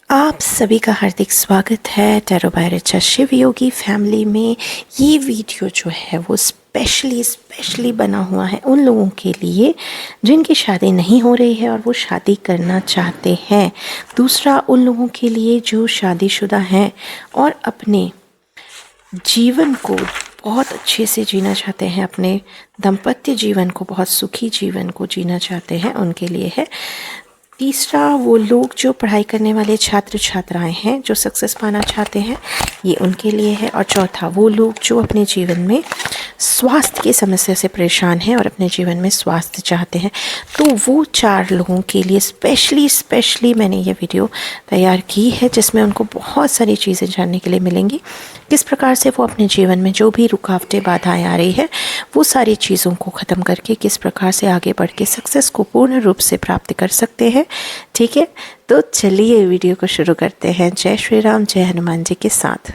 आप सभी का हार्दिक स्वागत है टैरो बाय रिचा शिव योगी फैमिली में। ये वीडियो जो है वो स्पेशली बना हुआ है उन लोगों के लिए जिनकी शादी नहीं हो रही है और वो शादी करना चाहते हैं। दूसरा, उन लोगों के लिए जो शादीशुदा हैं और अपने जीवन को बहुत अच्छे से जीना चाहते हैं, अपने दाम्पत्य जीवन को, बहुत सुखी जीवन को जीना चाहते हैं, उनके लिए है। तीसरा, वो लोग जो पढ़ाई करने वाले छात्र छात्राएं हैं जो सक्सेस पाना चाहते हैं, ये उनके लिए है। और चौथा, वो लोग जो अपने जीवन में स्वास्थ्य की समस्या से परेशान हैं और अपने जीवन में स्वास्थ्य चाहते हैं। तो वो 4 लोगों के लिए स्पेशली मैंने ये वीडियो तैयार की है, जिसमें उनको बहुत सारी चीज़ें जानने के लिए मिलेंगी। किस प्रकार से वो अपने जीवन में जो भी रुकावटें बाधाएं आ रही है वो सारी चीज़ों को ख़त्म करके किस प्रकार से आगे बढ़ के सक्सेस को पूर्ण रूप से प्राप्त कर सकते हैं। ठीक है, तो चलिए वीडियो को शुरू करते हैं। जय श्री राम, जय हनुमान जी के साथ।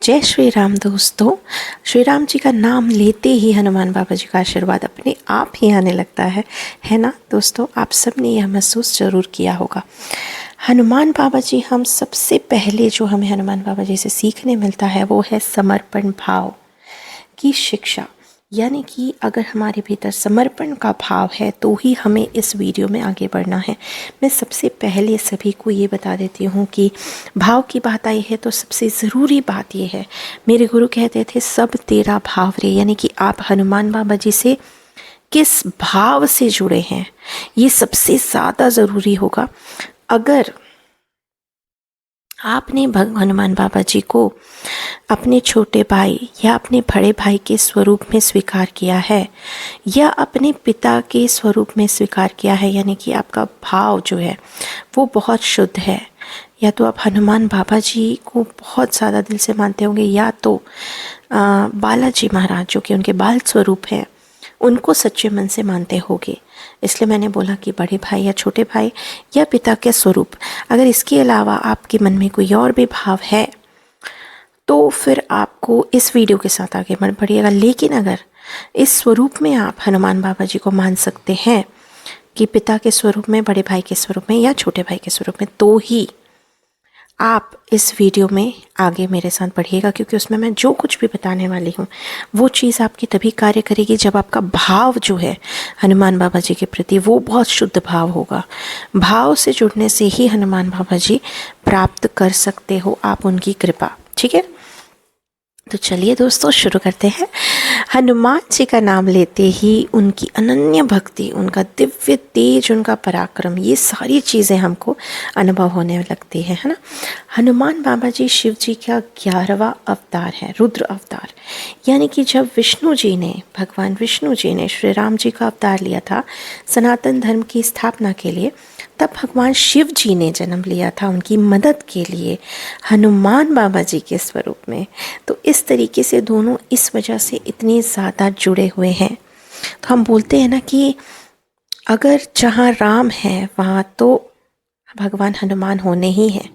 जय श्री राम दोस्तों। श्री राम जी का नाम लेते ही हनुमान बाबा जी का आशीर्वाद अपने आप ही आने लगता है ना दोस्तों। आप सब ने यह महसूस ज़रूर किया होगा। हनुमान बाबा जी, हम सबसे पहले जो हमें हनुमान बाबा जी से सीखने मिलता है वो है समर्पण भाव की शिक्षा। यानी कि अगर हमारे भीतर समर्पण का भाव है तो ही हमें इस वीडियो में आगे बढ़ना है। मैं सबसे पहले सभी को ये बता देती हूँ कि भाव की बात आई है तो सबसे ज़रूरी बात ये है, मेरे गुरु कहते थे सब तेरा भाव रे। यानी कि आप हनुमान बाबा जी से किस भाव से जुड़े हैं, ये सबसे ज़्यादा ज़रूरी होगा। अगर आपने हनुमान बाबा जी को अपने छोटे भाई या अपने बड़े भाई के स्वरूप में स्वीकार किया है या अपने पिता के स्वरूप में स्वीकार किया है, यानी कि आपका भाव जो है वो बहुत शुद्ध है, या तो आप हनुमान बाबा जी को बहुत ज़्यादा दिल से मानते होंगे, या तो बालाजी महाराज जो कि उनके बाल स्वरूप हैं उनको सच्चे मन से मानते होगे। इसलिए मैंने बोला कि बड़े भाई या छोटे भाई या पिता के स्वरूप। अगर इसके अलावा आपके मन में कोई और भी भाव है तो फिर आपको इस वीडियो के साथ आगे बढ़ पड़िएगा। लेकिन अगर इस स्वरूप में आप हनुमान बाबा जी को मान सकते हैं कि पिता के स्वरूप में, बड़े भाई के स्वरूप में या छोटे भाई के स्वरूप में, तो ही आप इस वीडियो में आगे मेरे साथ बढ़िएगा, क्योंकि उसमें मैं जो कुछ भी बताने वाली हूँ वो चीज़ आपकी तभी कार्य करेगी जब आपका भाव जो है हनुमान बाबा जी के प्रति वो बहुत शुद्ध भाव होगा। भाव से जुड़ने से ही हनुमान बाबा जी प्राप्त कर सकते हो आप उनकी कृपा। ठीक है, तो चलिए दोस्तों शुरू करते हैं। हनुमान जी का नाम लेते ही उनकी अनन्य भक्ति, उनका दिव्य तेज, उनका पराक्रम, ये सारी चीज़ें हमको अनुभव होने लगती है ना। हनुमान बाबा जी शिव जी का 11वां अवतार है, रुद्र अवतार। यानी कि जब भगवान विष्णु जी ने श्री राम जी का अवतार लिया था सनातन धर्म की स्थापना के लिए, तब भगवान शिव जी ने जन्म लिया था उनकी मदद के लिए हनुमान बाबा जी के स्वरूप में। तो इस तरीके से दोनों इस वजह से इतने ज़्यादा जुड़े हुए हैं। तो हम बोलते हैं ना कि अगर जहाँ राम है वहाँ तो भगवान हनुमान होने ही हैं।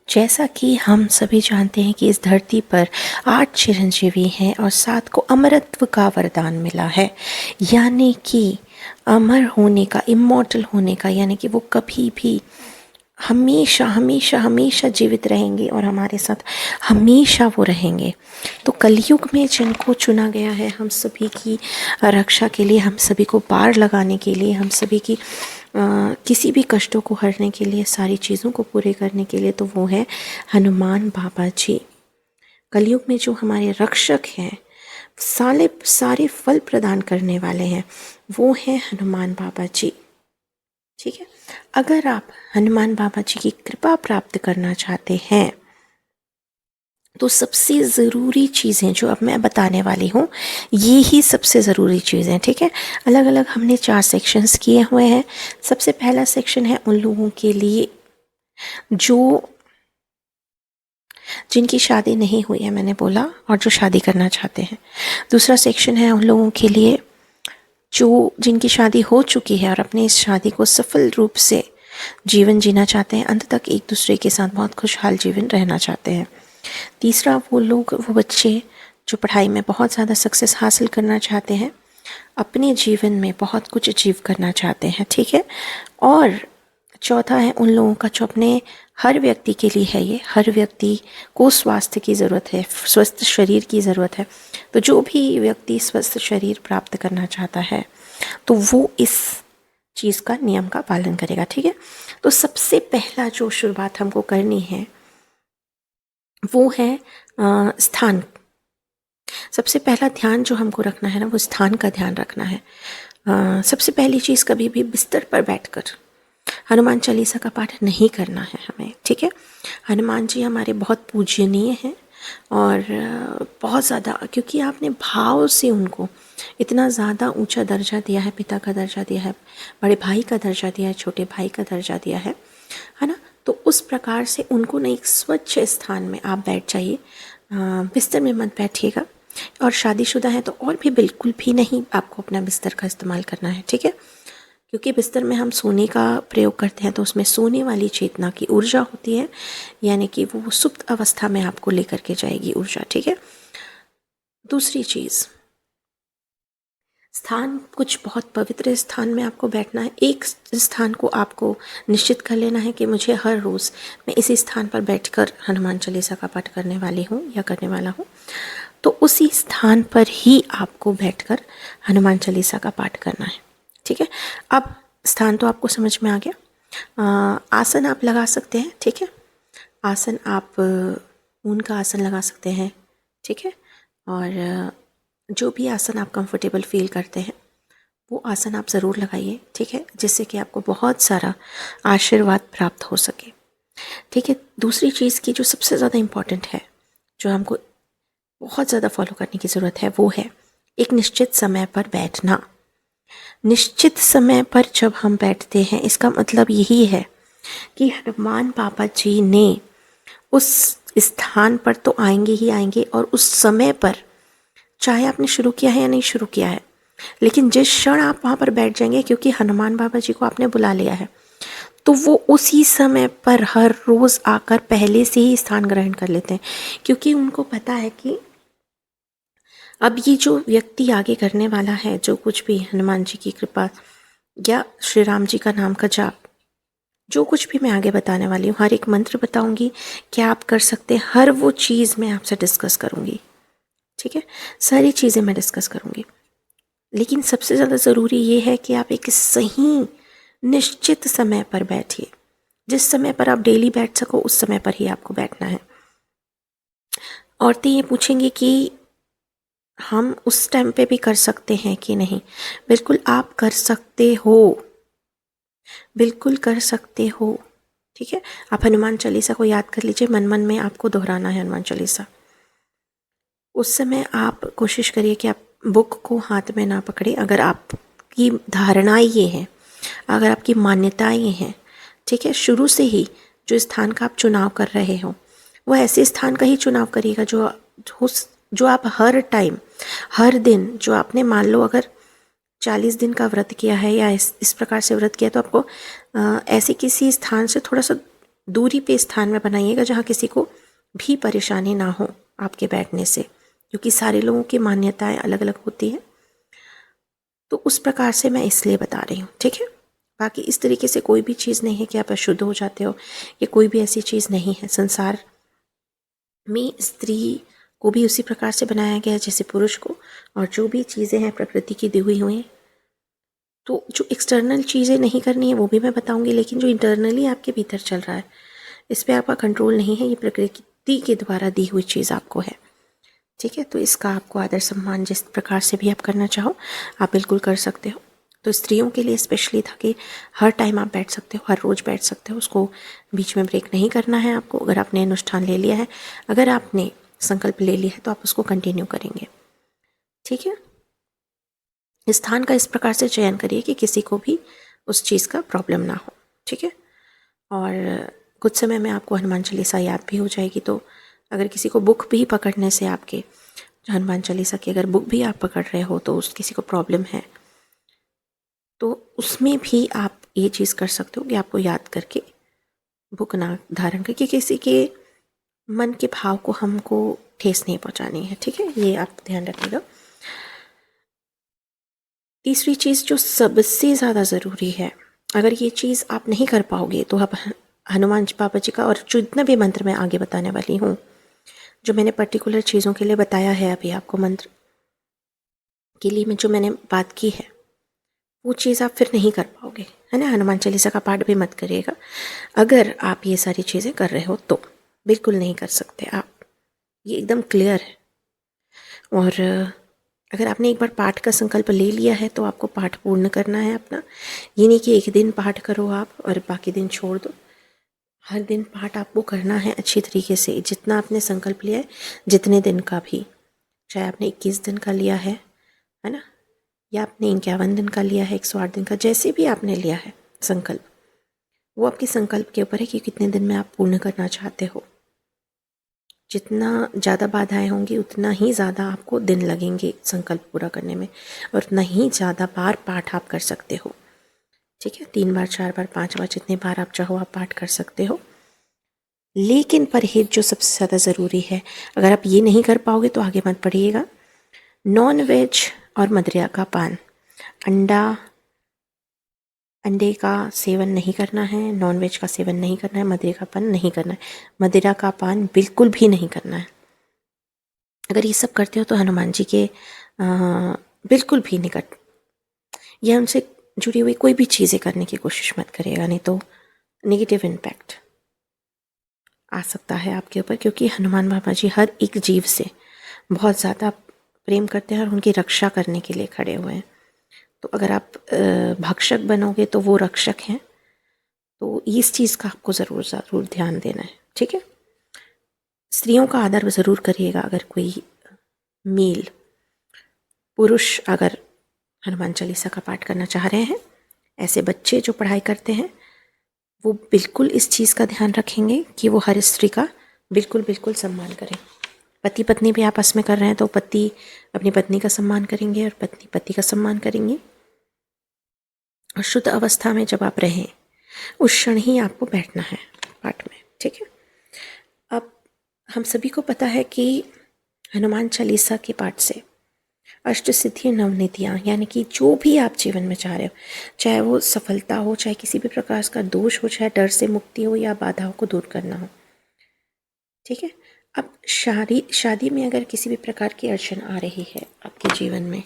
जैसा कि हम सभी जानते हैं कि इस धरती पर 8 चिरंजीवी हैं और 7 को अमरत्व का वरदान मिला है। यानी कि अमर होने का, इमॉर्टल होने का, यानी कि वो कभी भी हमेशा जीवित रहेंगे और हमारे साथ हमेशा वो रहेंगे। तो कलयुग में जिनको चुना गया है हम सभी की रक्षा के लिए, हम सभी को पार लगाने के लिए, हम सभी की किसी भी कष्टों को हरने के लिए, सारी चीज़ों को पूरे करने के लिए, तो वो है हनुमान बाबा जी। कलयुग में जो हमारे रक्षक हैं, सारे फल प्रदान करने वाले हैं, वो हैं हनुमान बाबा जी। ठीक है, अगर आप हनुमान बाबा जी की कृपा प्राप्त करना चाहते हैं तो सबसे ज़रूरी चीज़ें जो अब मैं बताने वाली हूँ ये ही सबसे ज़रूरी चीज़ें। ठीक है, अलग अलग हमने 4 सेक्शंस किए हुए हैं। सबसे पहला सेक्शन है उन लोगों के लिए जिनकी शादी नहीं हुई है, मैंने बोला, और जो शादी करना चाहते हैं। दूसरा सेक्शन है उन लोगों के लिए जिनकी शादी हो चुकी है और अपने इस शादी को सफल रूप से जीवन जीना चाहते हैं, अंत तक एक दूसरे के साथ बहुत खुशहाल जीवन रहना चाहते हैं। तीसरा, वो बच्चे जो पढ़ाई में बहुत ज़्यादा सक्सेस हासिल करना चाहते हैं, अपने जीवन में बहुत कुछ अचीव करना चाहते हैं। ठीक है, और चौथा है उन लोगों का जो अपने, हर व्यक्ति के लिए है ये, हर व्यक्ति को स्वास्थ्य की ज़रूरत है, स्वस्थ शरीर की ज़रूरत है। तो जो भी व्यक्ति स्वस्थ शरीर प्राप्त करना चाहता है तो वो इस चीज़ का, नियम का पालन करेगा। ठीक है, तो सबसे पहला जो शुरुआत हमको करनी है वो है स्थान। सबसे पहला ध्यान जो हमको रखना है ना, वो स्थान का ध्यान रखना है। सबसे पहली चीज़, कभी भी बिस्तर पर बैठकर हनुमान चालीसा का पाठ नहीं करना है हमें। ठीक है, हनुमान जी हमारे बहुत पूजनीय हैं और बहुत ज़्यादा, क्योंकि आपने भाव से उनको इतना ज़्यादा ऊंचा दर्जा दिया है, पिता का दर्जा दिया है, बड़े भाई का दर्जा दिया है, छोटे भाई का दर्जा दिया है ना। तो उस प्रकार से उनको ना एक स्वच्छ स्थान में आप बैठ जाइए, बिस्तर में मत बैठिएगा। और शादीशुदा है तो और भी बिल्कुल भी नहीं आपको अपना बिस्तर का इस्तेमाल करना है। ठीक है, क्योंकि बिस्तर में हम सोने का प्रयोग करते हैं तो उसमें सोने वाली चेतना की ऊर्जा होती है, यानी कि वो सुप्त अवस्था में आपको लेकर के जाएगी ऊर्जा। ठीक है, दूसरी चीज़, स्थान कुछ बहुत पवित्र स्थान में आपको बैठना है। एक स्थान को आपको निश्चित कर लेना है कि मुझे हर रोज़ मैं इसी स्थान पर बैठकर हनुमान चालीसा का पाठ करने वाली हूँ या करने वाला हूँ। तो उसी स्थान पर ही आपको बैठकर हनुमान चालीसा का पाठ करना है। ठीक है, अब स्थान तो आपको समझ में आ गया। आसन आप लगा सकते हैं। ठीक है, आसन आप ऊन का आसन लगा सकते हैं। ठीक है, और जो भी आसन आप कंफर्टेबल फील करते हैं वो आसन आप ज़रूर लगाइए। ठीक है, जिससे कि आपको बहुत सारा आशीर्वाद प्राप्त हो सके। ठीक है, दूसरी चीज़ की जो सबसे ज़्यादा इम्पॉर्टेंट है, जो हमको बहुत ज़्यादा फॉलो करने की ज़रूरत है, वो है एक निश्चित समय पर बैठना। निश्चित समय पर जब हम बैठते हैं, इसका मतलब यही है कि हनुमान बाबा जी ने उस स्थान पर तो आएंगे ही आएंगे, और उस समय पर, चाहे आपने शुरू किया है या नहीं शुरू किया है, लेकिन जिस क्षण आप वहाँ पर बैठ जाएंगे, क्योंकि हनुमान बाबा जी को आपने बुला लिया है, तो वो उसी समय पर हर रोज़ आकर पहले से ही स्थान ग्रहण कर लेते हैं। क्योंकि उनको पता है कि अब ये जो व्यक्ति आगे करने वाला है, जो कुछ भी हनुमान जी की कृपा या श्री राम जी का नाम का जाप, जो कुछ भी मैं आगे बताने वाली हूँ, हर एक मंत्र बताऊंगी, क्या आप कर सकते हैं, हर वो चीज़ मैं आपसे डिस्कस करूंगी। ठीक है, सारी चीज़ें मैं डिस्कस करूंगी, लेकिन सबसे ज़्यादा ज़रूरी ये है कि आप एक सही निश्चित समय पर बैठिए। जिस समय पर आप डेली बैठ सको उस समय पर ही आपको बैठना है। औरतें ये पूछेंगी कि हम उस टाइम पे भी कर सकते हैं कि नहीं। बिल्कुल आप कर सकते हो, बिल्कुल कर सकते हो। ठीक है, आप हनुमान चालीसा को याद कर लीजिए, मन मन में आपको दोहराना है हनुमान चालीसा। उस समय आप कोशिश करिए कि आप बुक को हाथ में ना पकड़े। अगर आपकी धारणाएं ये हैं, अगर आपकी मान्यताएं ये हैं, ठीक है, शुरू से ही जो स्थान का आप चुनाव कर रहे हो वो ऐसे स्थान का ही चुनाव करिएगा जो आप हर टाइम, हर दिन, जो आपने मान लो अगर 40 दिन का व्रत किया है या इस प्रकार से व्रत किया, तो आपको ऐसे किसी स्थान से थोड़ा सा दूरी पे स्थान में बनाइएगा जहाँ किसी को भी परेशानी ना हो आपके बैठने से, क्योंकि सारे लोगों की मान्यताएं अलग अलग होती हैं। तो उस प्रकार से मैं इसलिए बता रही हूँ। ठीक है, बाकी इस तरीके से कोई भी चीज़ नहीं है कि आप अशुद्ध हो जाते हो, ये कोई भी ऐसी चीज़ नहीं है। संसार में स्त्री को भी उसी प्रकार से बनाया गया है जैसे पुरुष को, और जो भी चीज़ें हैं प्रकृति की दी हुई हैं। तो जो एक्सटर्नल चीज़ें नहीं करनी है वो भी मैं बताऊंगी, लेकिन जो इंटरनली आपके भीतर चल रहा है इस पर आपका कंट्रोल नहीं है, ये प्रकृति के द्वारा दी हुई चीज़ आपको है। ठीक है, तो इसका आपको आदर सम्मान जिस प्रकार से भी आप करना चाहो आप बिल्कुल कर सकते हो। तो स्त्रियों के लिए स्पेशली था कि हर टाइम आप बैठ सकते हो, हर रोज़ बैठ सकते हो, उसको बीच में ब्रेक नहीं करना है आपको। अगर आपने अनुष्ठान ले लिया है, अगर आपने संकल्प ले लिया है, तो आप उसको कंटिन्यू करेंगे। ठीक है, स्थान का इस प्रकार से चयन करिए कि किसी को भी उस चीज़ का प्रॉब्लम ना हो। ठीक है, और कुछ समय में आपको हनुमान चालीसा याद भी हो जाएगी। तो अगर किसी को बुक भी पकड़ने से, आपके हनुमान चालीसा की अगर बुक भी आप पकड़ रहे हो तो उस किसी को प्रॉब्लम है, तो उसमें भी आप ये चीज़ कर सकते हो कि आपको याद करके बुक ना धारण करके, किसी के मन के भाव को हमको ठेस नहीं पहुंचानी है। ठीक है, ये आप ध्यान रखिएगा। तीसरी चीज़ जो सबसे ज़्यादा ज़रूरी है अगर ये चीज़ आप नहीं कर पाओगे तो आप हनुमान जी बाबा जी का और जितना भी मंत्र मैं आगे बताने वाली हूँ, जो मैंने पर्टिकुलर चीज़ों के लिए बताया है अभी आपको मंत्र के लिए, जो मैंने बात की है वो चीज़ आप फिर नहीं कर पाओगे, है ना। हनुमान चालीसा का पाठ भी मत करिएगा अगर आप ये सारी चीज़ें कर रहे हो तो, बिल्कुल नहीं कर सकते आप, ये एकदम क्लियर है। और अगर आपने एक बार पाठ का संकल्प ले लिया है तो आपको पाठ पूर्ण करना है अपना। ये नहीं कि एक दिन पाठ करो आप और बाकी दिन छोड़ दो, हर दिन पाठ आपको करना है अच्छी तरीके से, जितना आपने संकल्प लिया है, जितने दिन का भी, चाहे आपने 21 दिन का लिया है ना, या आपने 51 दिन का लिया है, 108 दिन का, जैसे भी आपने लिया है संकल्प, वो आपके संकल्प के ऊपर है कि कितने दिन में आप पूर्ण करना चाहते हो। जितना ज़्यादा बाधाएं होंगी उतना ही ज़्यादा आपको दिन लगेंगे संकल्प पूरा करने में, और उतना ही ज़्यादा बार पाठ आप कर सकते हो। ठीक है, 3 बार, 4 बार, 5 बार, जितने बार आप चाहो आप पाठ कर सकते हो। लेकिन परहेज जो सबसे ज़्यादा ज़रूरी है, अगर आप ये नहीं कर पाओगे तो आगे मत पढ़िएगा। नॉन वेज और मदिरा का पान, अंडे का सेवन नहीं करना है, नॉन वेज का सेवन नहीं करना है, मदिरा का पान नहीं करना है, मदिरा का पान बिल्कुल भी नहीं करना है। अगर ये सब करते हो तो हनुमान जी के बिल्कुल भी निकट या उनसे जुड़ी हुई कोई भी चीज़ें करने की कोशिश मत करिएगा, नहीं तो नेगेटिव इम्पैक्ट आ सकता है आपके ऊपर, क्योंकि हनुमान बाबा जी हर एक जीव से बहुत ज़्यादा प्रेम करते हैं और उनकी रक्षा करने के लिए खड़े हुए हैं। तो अगर आप भक्षक बनोगे तो वो रक्षक हैं, तो इस चीज़ का आपको ज़रूर ज़रूर ध्यान देना है। ठीक है, स्त्रियों का आदर ज़रूर करिएगा। अगर कोई मेल पुरुष अगर हनुमान चालीसा का पाठ करना चाह रहे हैं, ऐसे बच्चे जो पढ़ाई करते हैं, वो बिल्कुल इस चीज़ का ध्यान रखेंगे कि वो हर स्त्री का बिल्कुल बिल्कुल सम्मान करें। पति पत्नी भी आपस में कर रहे हैं तो पति अपनी पत्नी का सम्मान करेंगे और पत्नी पति का सम्मान करेंगे। और शुद्ध अवस्था में जब आप रहें उस क्षण ही आपको बैठना है पाठ में। ठीक है, अब हम सभी को पता है कि हनुमान चालीसा के पाठ से अष्ट सिद्धि नवनिधियाँ, यानी कि जो भी आप जीवन में चाह रहे हो, चाहे वो सफलता हो, चाहे किसी भी प्रकार का दोष हो, चाहे डर से मुक्ति हो या बाधाओं को दूर करना हो। ठीक है, अब शादी में अगर किसी भी प्रकार की अड़चन आ रही है आपके जीवन में,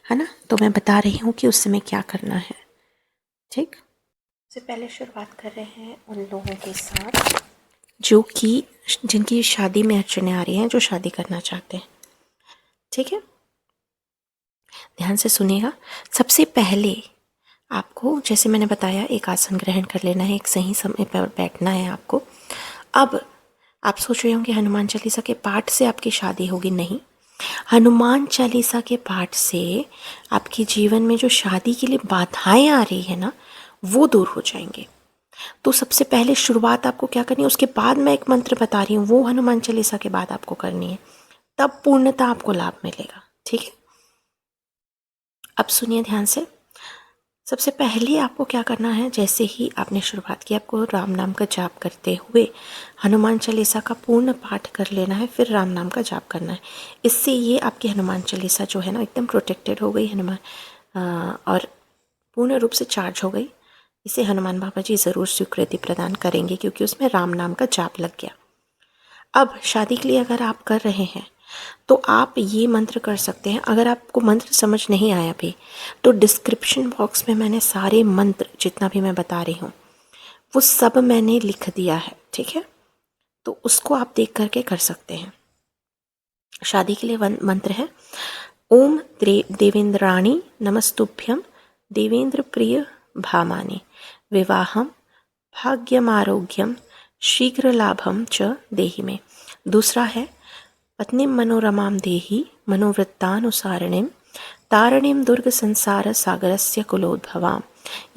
है ना, तो मैं बता रही हूँ कि उस समय क्या करना है। ठीक, सबसे पहले शुरुआत कर रहे हैं उन लोगों के साथ जो कि जिनकी शादी में अड़चनें आ रही हैं, जो शादी करना चाहते हैं। ठीक है, ध्यान से सुनिएगा। सबसे पहले आपको, जैसे मैंने बताया, एक आसन ग्रहण कर लेना है, एक सही समय पर बैठना है आपको। अब आप सोच रहे होंगे हनुमान चालीसा के पाठ से आपकी शादी होगी। नहीं, हनुमान चालीसा के पाठ से आपके जीवन में जो शादी के लिए बाधाएं आ रही है ना, वो दूर हो जाएंगे। तो सबसे पहले शुरुआत आपको क्या करनी है, उसके बाद मैं एक मंत्र बता रही हूँ, वो हनुमान चालीसा के बाद आपको करनी है, तब पूर्णतः आपको लाभ मिलेगा। ठीक है, अब सुनिए ध्यान से। सबसे पहले आपको क्या करना है, जैसे ही आपने शुरुआत की, आपको राम नाम का जाप करते हुए हनुमान चालीसा का पूर्ण पाठ कर लेना है, फिर राम नाम का जाप करना है। इससे ये आपकी हनुमान चालीसा जो है ना, एकदम प्रोटेक्टेड हो गई और पूर्ण रूप से चार्ज हो गई। इसे हनुमान बाबा जी ज़रूर स्वीकृति प्रदान करेंगे, क्योंकि उसमें राम नाम का जाप लग गया। अब शादी के लिए अगर आप कर रहे हैं तो आप ये मंत्र कर सकते हैं। अगर आपको मंत्र समझ नहीं आया भी तो डिस्क्रिप्शन बॉक्स में मैंने सारे मंत्र जितना भी मैं बता रही हूँ वो सब मैंने लिख दिया है। ठीक है, तो उसको आप देख करके कर सकते हैं। शादी के लिए मंत्र है, ओम देवेंद्राणी नमस्तुभ्यम देवेंद्र प्रिय भामानी विवाहम भाग्यमारोग्यम शीघ्र लाभम च देहि में। दूसरा है, पत्नी मनोरमां देहि मनोवृत्तानुसारिणीं तारिणीं दुर्ग संसार सागरस्य कुलोद्भवाम।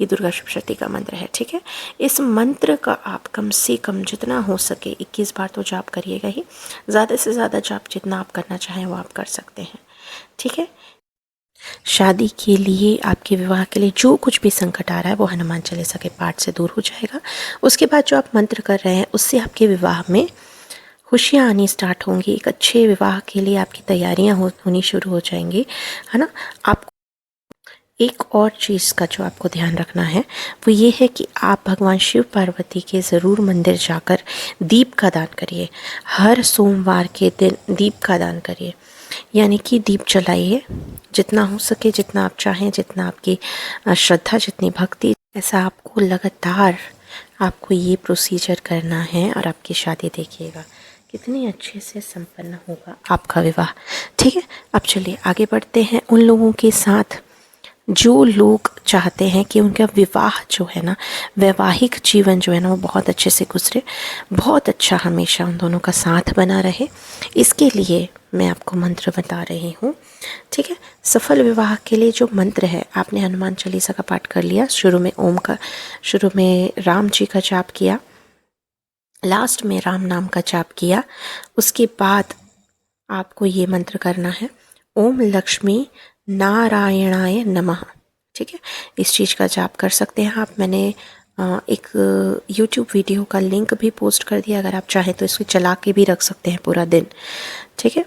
ये दुर्गा सप्तशती का मंत्र है। ठीक है, इस मंत्र का आप कम से कम जितना हो सके 21 बार तो जाप करिएगा ही, ज़्यादा से ज़्यादा जाप जितना आप करना चाहें वो आप कर सकते हैं। ठीक है, शादी के लिए, आपके विवाह के लिए जो कुछ भी संकट आ रहा है वो हनुमान चालीसा के पाठ से दूर हो जाएगा। उसके बाद जो आप मंत्र कर रहे हैं उससे आपके विवाह में खुशियाँ आनी स्टार्ट होंगी। एक अच्छे विवाह के लिए आपकी तैयारियां होनी शुरू हो जाएंगी, है ना। आप एक और चीज़ का जो आपको ध्यान रखना है वो ये है कि आप भगवान शिव पार्वती के ज़रूर मंदिर जाकर दीप का दान करिए। हर सोमवार के दिन दीप का दान करिए, यानी कि दीप जलाइए जितना हो सके, जितना आप चाहें, जितना आपकी श्रद्धा, जितनी भक्ति, ऐसा आपको लगातार आपको ये प्रोसीजर करना है और आपकी शादी देखिएगा कितनी अच्छे से संपन्न होगा आपका विवाह। ठीक है, अब चलिए आगे बढ़ते हैं। उन लोगों के साथ जो लोग चाहते हैं कि उनका विवाह जो है ना, वैवाहिक जीवन जो है ना वो बहुत अच्छे से गुजरे, बहुत अच्छा हमेशा उन दोनों का साथ बना रहे, इसके लिए मैं आपको मंत्र बता रही हूँ। ठीक है, सफल विवाह के लिए जो मंत्र है, आपने हनुमान चालीसा का पाठ कर लिया, शुरू में राम जी का जाप किया, लास्ट में राम नाम का जाप किया, उसके बाद आपको ये मंत्र करना है, ओम लक्ष्मी नारायणाय नमः। ठीक है, इस चीज़ का जाप कर सकते हैं आप। मैंने एक YouTube वीडियो का लिंक भी पोस्ट कर दिया, अगर आप चाहें तो इसको चला के भी रख सकते हैं पूरा दिन। ठीक है,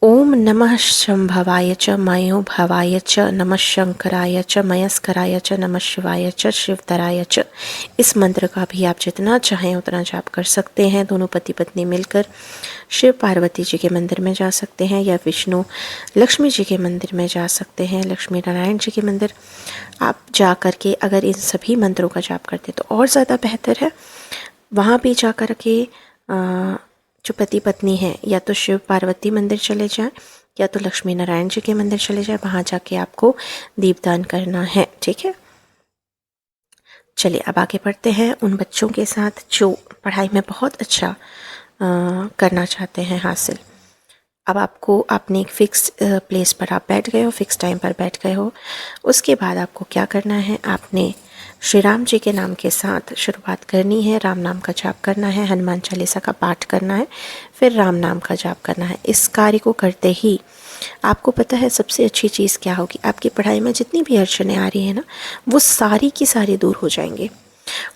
ओम नमः शंभवाय च मयो भवाय च नमः शंकराय च मयस्कराय च नमः शिवाय च शिवतराय च। इस मंत्र का भी आप जितना चाहें उतना जाप कर सकते हैं। दोनों पति पत्नी मिलकर शिव पार्वती जी के मंदिर में जा सकते हैं, या विष्णु लक्ष्मी जी के मंदिर में जा सकते हैं, लक्ष्मी नारायण जी के मंदिर आप जा कर के अगर इन सभी मंत्रों का जाप करते तो और ज़्यादा बेहतर है। वहाँ भी जा कर के जो पति पत्नी हैं, या तो शिव पार्वती मंदिर चले जाएं या तो लक्ष्मी नारायण जी के मंदिर चले जाएं, वहाँ जाके आपको दीपदान करना है। ठीक है, चलिए अब आगे बढ़ते हैं। उन बच्चों के साथ जो पढ़ाई में बहुत अच्छा करना चाहते हैं हासिल, अब आपको अपने एक फ़िक्स प्लेस पर आप बैठ गए हो, फ़िक्स टाइम पर बैठ गए हो, उसके बाद आपको क्या करना है, आपने श्री राम जी के नाम के साथ शुरुआत करनी है, राम नाम का जाप करना है, हनुमान चालीसा का पाठ करना है, फिर राम नाम का जाप करना है। इस कार्य को करते ही आपको पता है सबसे अच्छी चीज़ क्या होगी, आपकी पढ़ाई में जितनी भी अड़चनें आ रही हैं ना, वो सारी की सारी दूर हो जाएंगी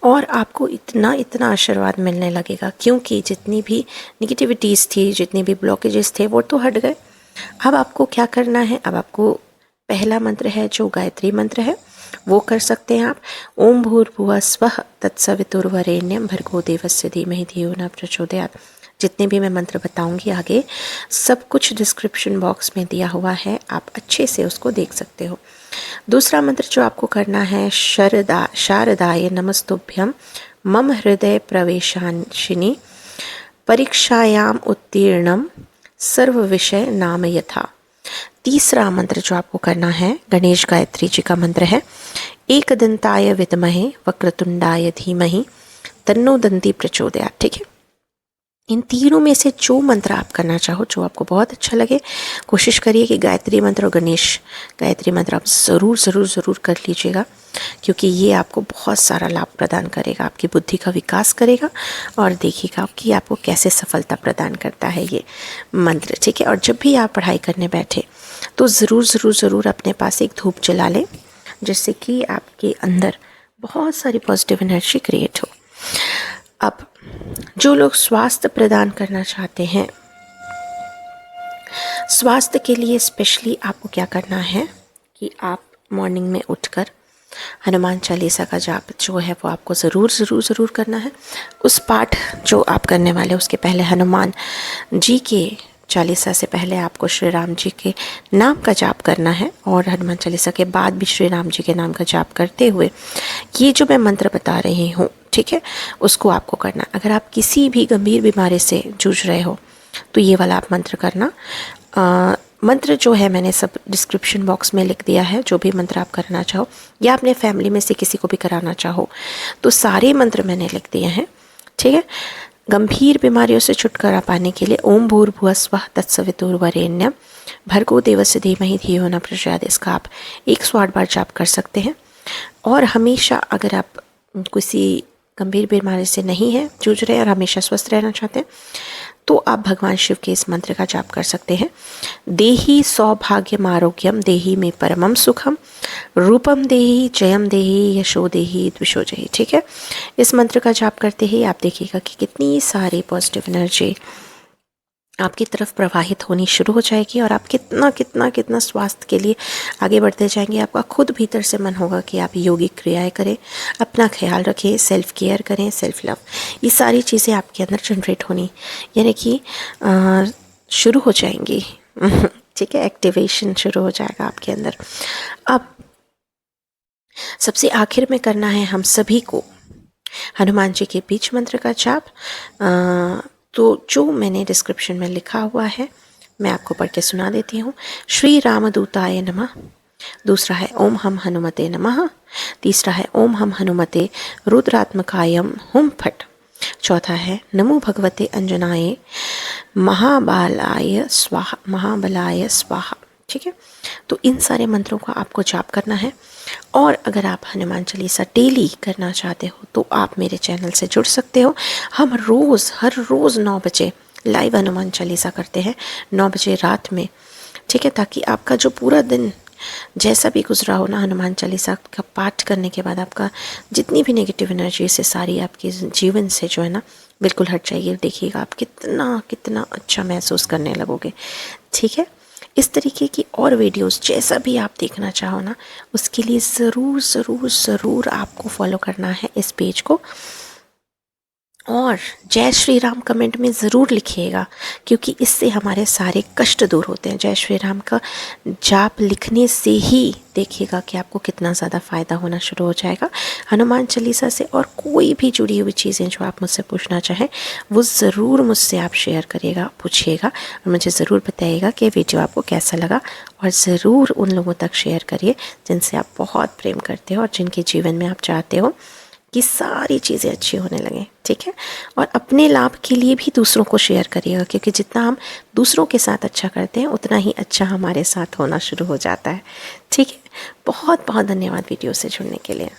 और आपको इतना इतना आशीर्वाद मिलने लगेगा, क्योंकि जितनी भी निगेटिविटीज़ थी, जितनी भी ब्लॉकेजेस थे, वो तो हट गए। अब आपको क्या करना है, अब आपको पहला मंत्र है जो गायत्री मंत्र है वो कर सकते हैं आप। ओम भूर्भुवः स्वः तत्सवितुर्वरेण्यं भर्गो देवस्य धीमहि धियो न प्रचोदयात्। जितने भी मैं मंत्र बताऊंगी आगे, सब कुछ डिस्क्रिप्शन बॉक्स में दिया हुआ है, आप अच्छे से उसको देख सकते हो। दूसरा मंत्र जो आपको करना है, शारदाय नमस्तुभ्यं मम हृदय प्रवेशांशिनी परीक्षायाम उत्तीर्णम सर्व विषय नाम यथा। तीसरा मंत्र जो आपको करना है, गणेश गायत्री जी का मंत्र है, एकदंताय विद्महे वक्रतुंडाय धीमहि तन्नो दंती प्रचोदयात्। ठीक है, इन तीनों में से जो मंत्र आप करना चाहो, जो आपको बहुत अच्छा लगे, कोशिश करिए कि गायत्री मंत्र और गणेश गायत्री मंत्र आप ज़रूर कर लीजिएगा, क्योंकि ये आपको बहुत सारा लाभ प्रदान करेगा, आपकी बुद्धि का विकास करेगा और देखिएगा कि आपको कैसे सफलता प्रदान करता है ये मंत्र। ठीक है, और जब भी आप पढ़ाई करने बैठे तो ज़रूर अपने पास एक धूप जला लें, जिससे कि आपके अंदर बहुत सारी पॉजिटिव एनर्जी क्रिएट हो। अब जो लोग स्वास्थ्य प्रदान करना चाहते हैं, स्वास्थ्य के लिए स्पेशली आपको क्या करना है कि आप मॉर्निंग में उठकर हनुमान चालीसा का जाप जो है वो आपको ज़रूर करना है। उस पाठ जो आप करने वाले उसके पहले हनुमान जी के चालीसा से पहले आपको श्री राम जी के नाम का जाप करना है, और हनुमान चालीसा के बाद भी श्री राम जी के नाम का जाप करते हुए ये जो मैं मंत्र बता रही हूँ, ठीक है, उसको आपको करना। अगर आप किसी भी गंभीर बीमारी से जूझ रहे हो तो ये वाला आप मंत्र करना। मंत्र जो है मैंने सब डिस्क्रिप्शन बॉक्स में लिख दिया है, जो भी मंत्र आप करना चाहो या अपने फैमिली में से किसी को भी कराना चाहो तो सारे मंत्र मैंने लिख दिए हैं। ठीक है, गंभीर बीमारियों से छुटकारा पाने के लिए ओम भूर्भुवः स्वः तत्सवितुर्वरेण्यं भर्गो देवस्य धीमहि धियो न प्रचोदयात्, इसका आप 108 बार जाप कर सकते हैं। और हमेशा अगर आप किसी गंभीर बीमारी से नहीं है जूझ रहे और हमेशा स्वस्थ रहना चाहते हैं तो आप भगवान शिव के इस मंत्र का जाप कर सकते हैं। देहि सौभाग्यम आरोग्यम देहि में परमम सुखम रूपम देहि जयम देहि यशो देहि द्विषो जहि। ठीक है, इस मंत्र का जाप करते ही आप देखिएगा कि कितनी सारी पॉजिटिव एनर्जी आपकी तरफ प्रवाहित होनी शुरू हो जाएगी और आप कितना कितना कितना स्वास्थ्य के लिए आगे बढ़ते जाएंगे। आपका खुद भीतर से मन होगा कि आप योगिक क्रियाएं करें, अपना ख्याल रखें, सेल्फ केयर करें, सेल्फ लव, ये सारी चीज़ें आपके अंदर जनरेट होनी यानी कि शुरू हो जाएंगी। ठीक है, एक्टिवेशन शुरू हो जाएगा आपके अंदर। अब सबसे आखिर में करना है हम सभी को हनुमान जी के बीज मंत्र का जाप। तो जो मैंने डिस्क्रिप्शन में लिखा हुआ है मैं आपको पढ़ के सुना देती हूँ। श्री रामदूताय नमः, दूसरा है ओम हम हनुमते नमः, तीसरा है ओम हम हनुमते रुद्रात्मकायम हुम फट, चौथा है नमो भगवते अंजनाय महाबलाय स्वाहा। ठीक है, तो इन सारे मंत्रों का आपको जाप करना है। और अगर आप हनुमान चालीसा डेली करना चाहते हो तो आप मेरे चैनल से जुड़ सकते हो। हम हर रोज़ 9 बजे लाइव हनुमान चालीसा करते हैं, 9 बजे रात में। ठीक है, ताकि आपका जो पूरा दिन जैसा भी गुजरा हो ना, हनुमान चालीसा का पाठ करने के बाद आपका जितनी भी नेगेटिव एनर्जी से सारी आपके जीवन से जो है ना बिल्कुल हट जाएगी। देखिएगा आप कितना कितना अच्छा महसूस करने लगोगे। ठीक है, इस तरीके की और वीडियोस जैसा भी आप देखना चाहो ना, उसके लिए ज़रूर ज़रूर ज़रूर आपको फॉलो करना है इस पेज को। और जय श्री राम कमेंट में ज़रूर लिखिएगा, क्योंकि इससे हमारे सारे कष्ट दूर होते हैं। जय श्री राम का जाप लिखने से ही देखिएगा कि आपको कितना ज़्यादा फ़ायदा होना शुरू हो जाएगा हनुमान चालीसा से। और कोई भी जुड़ी हुई चीज़ें जो आप मुझसे पूछना चाहें वो ज़रूर मुझसे आप शेयर करिएगा, पूछिएगा और मुझे ज़रूर बताइएगा कि वीडियो आपको कैसा लगा। और ज़रूर उन लोगों तक शेयर करिए जिनसे आप बहुत प्रेम करते हो और जिनके जीवन में आप चाहते हो कि सारी चीज़ें अच्छी होने लगें। ठीक है, और अपने लाभ के लिए भी दूसरों को शेयर करिएगा, क्योंकि जितना हम दूसरों के साथ अच्छा करते हैं उतना ही अच्छा हमारे साथ होना शुरू हो जाता है। ठीक है, बहुत बहुत धन्यवाद वीडियो से जुड़ने के लिए।